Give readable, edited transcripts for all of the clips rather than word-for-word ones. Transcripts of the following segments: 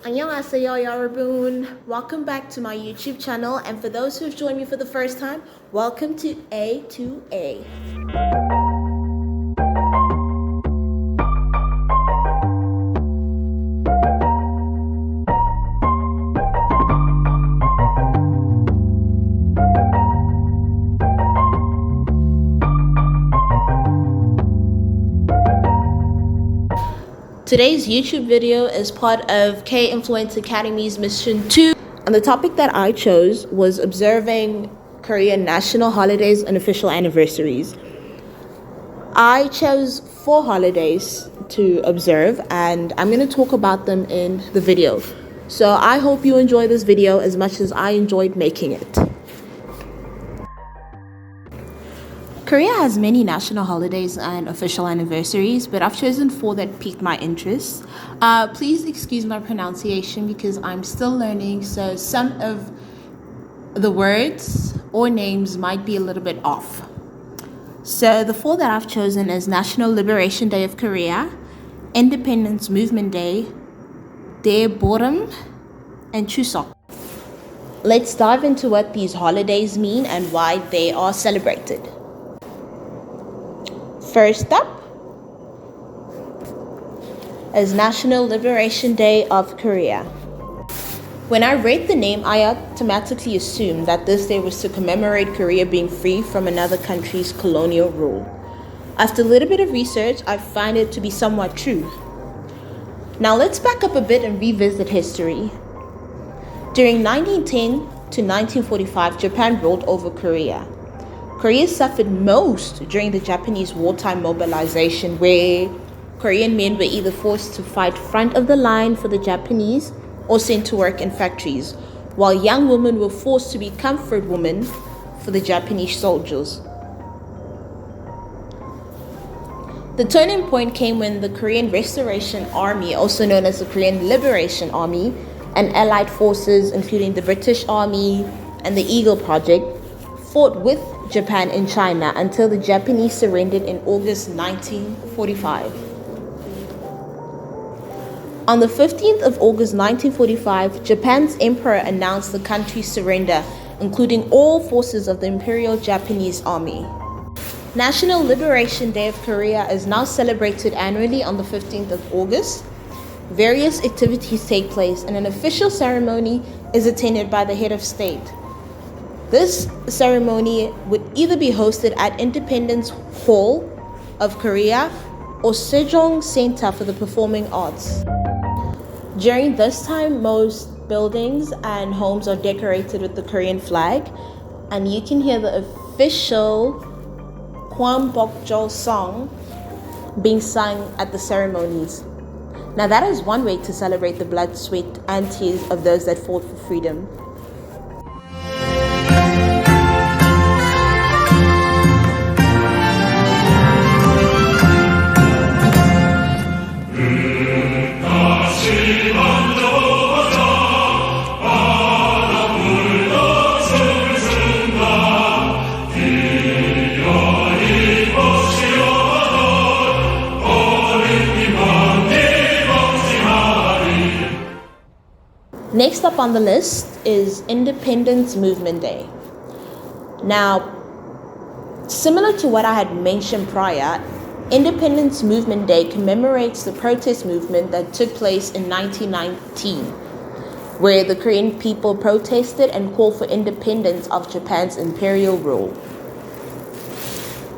Annyeonghaseyo, Yarabun. Welcome back to my YouTube channel, and for those who've joined me for the first time, welcome to A2A. Today's YouTube video is part of K Influence Academy's Mission 2, and the topic that I chose was observing Korean national holidays and official anniversaries. I chose 4 holidays to observe, and I'm going to talk about them in the video. So I hope you enjoy this video as much as I enjoyed making it. Korea has many national holidays and official anniversaries, but I've chosen 4 that piqued my interest. Please excuse my pronunciation because I'm still learning, so some of the words or names might be a little bit off. So the 4 that I've chosen is National Liberation Day of Korea, Independence Movement Day, Daeboram, and Chuseok. Let's dive into what these holidays mean and why they are celebrated. First up is National Liberation Day of Korea. When I read the name, I automatically assumed that this day was to commemorate Korea being free from another country's colonial rule. After a little bit of research, I find it to be somewhat true. Now let's back up a bit and revisit history. During 1910 to 1945, Japan ruled over Korea. Korea suffered most during the Japanese wartime mobilization, where Korean men were either forced to fight front of the line for the Japanese or sent to work in factories, while young women were forced to be comfort women for the Japanese soldiers. The turning point came when the Korean Restoration Army, also known as the Korean Liberation Army, and allied forces, including the British Army and the Eagle Project, fought with Japan in China until the Japanese surrendered in August 1945. On the 15th of August 1945, Japan's emperor announced the country's surrender, including all forces of the Imperial Japanese Army. National Liberation Day of Korea is now celebrated annually on the 15th of August. Various activities take place, and an official ceremony is attended by the head of state. This ceremony would either be hosted at Independence Hall of Korea or Sejong Center for the Performing Arts. During this time, most buildings and homes are decorated with the Korean flag, and you can hear the official Kwanbokjol song being sung at the ceremonies. Now that is one way to celebrate the blood, sweat, and tears of those that fought for freedom. Next up on the list is Independence Movement Day. Now, similar to what I had mentioned prior, Independence Movement Day commemorates the protest movement that took place in 1919, where the Korean people protested and called for independence of Japan's imperial rule.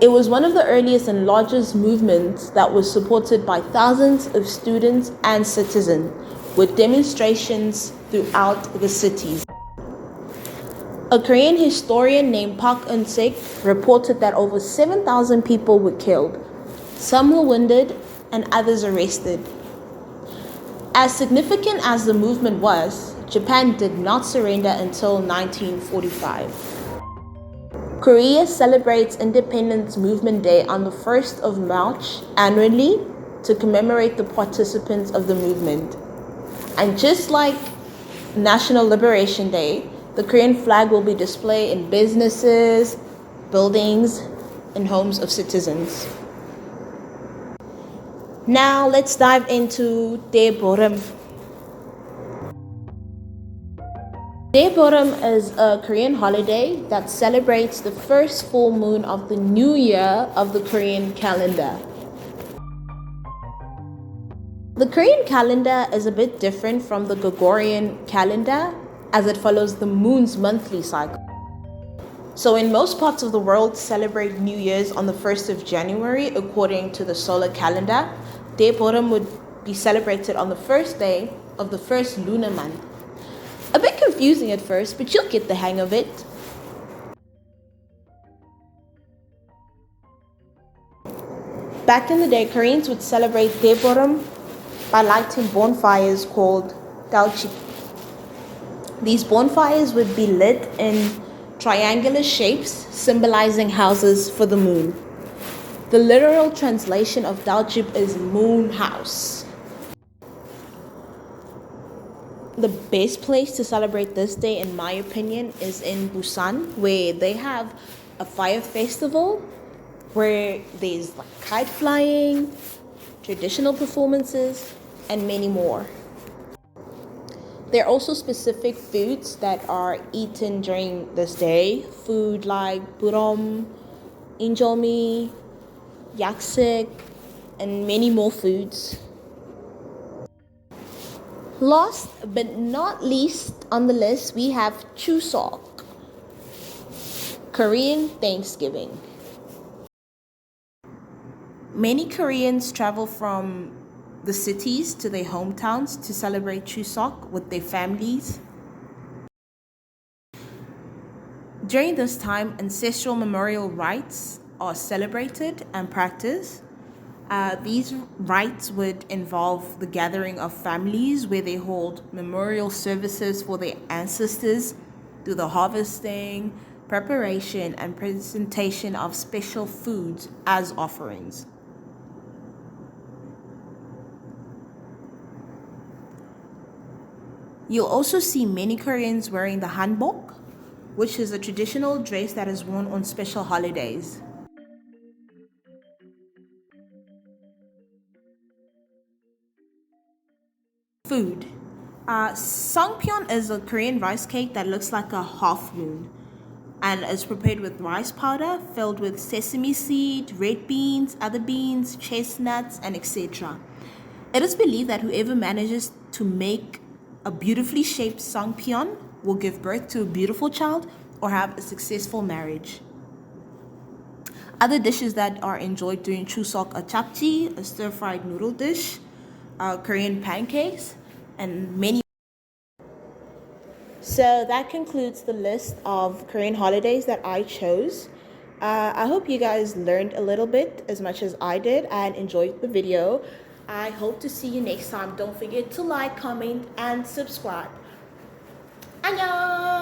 It was one of the earliest and largest movements that was supported by thousands of students and citizens, with demonstrations throughout the cities. A Korean historian named Park Eun-sik reported that over 7,000 people were killed. Some were wounded and others arrested. As significant as the movement was, Japan did not surrender until 1945. Korea celebrates Independence Movement Day on the 1st of March annually to commemorate the participants of the movement. And just like National Liberation Day, the Korean flag will be displayed in businesses, buildings, and homes of citizens. Now let's dive into Daeboram. Daeboram is a Korean holiday that celebrates the first full moon of the new year of the Korean calendar. The Korean calendar is a bit different from the Gregorian calendar as it follows the moon's monthly cycle. So in most parts of the world celebrate New Year's on the 1st of January according to the solar calendar. Daeboram would be celebrated on the first day of the first lunar month. A bit confusing at first, but you'll get the hang of it. Back in the day, Koreans would celebrate Daeboram by lighting bonfires called dalchip. These bonfires would be lit in triangular shapes, symbolizing houses for the moon. The literal translation of dalchip is moon house. The best place to celebrate this day, in my opinion, is in Busan, where they have a fire festival where there's like kite flying, traditional performances, and many more. There are also specific foods that are eaten during this day. Food like burom, injomi, yaksik, and many more foods. Last but not least on the list, we have Chuseok, Korean Thanksgiving. Many Koreans travel from the cities to their hometowns to celebrate Chuseok with their families. During this time, ancestral memorial rites are celebrated and practiced. These rites would involve the gathering of families where they hold memorial services for their ancestors through the harvesting, preparation, and presentation of special foods as offerings. You'll also see many Koreans wearing the hanbok, which is a traditional dress that is worn on special holidays. Food. Songpyeon is a Korean rice cake that looks like a half moon and is prepared with rice powder filled with sesame seed, red beans, other beans, chestnuts, and etc. It is believed that whoever manages to make a beautifully shaped songpyeon will give birth to a beautiful child or have a successful marriage. Other dishes that are enjoyed during Chuseok are chapchi, a stir-fried noodle dish, Korean pancakes, and many. So that concludes the list of Korean holidays that I chose. I hope you guys learned a little bit as much as I did and enjoyed the video. I hope to see you next time. Don't forget to like, comment, and subscribe. 안녕!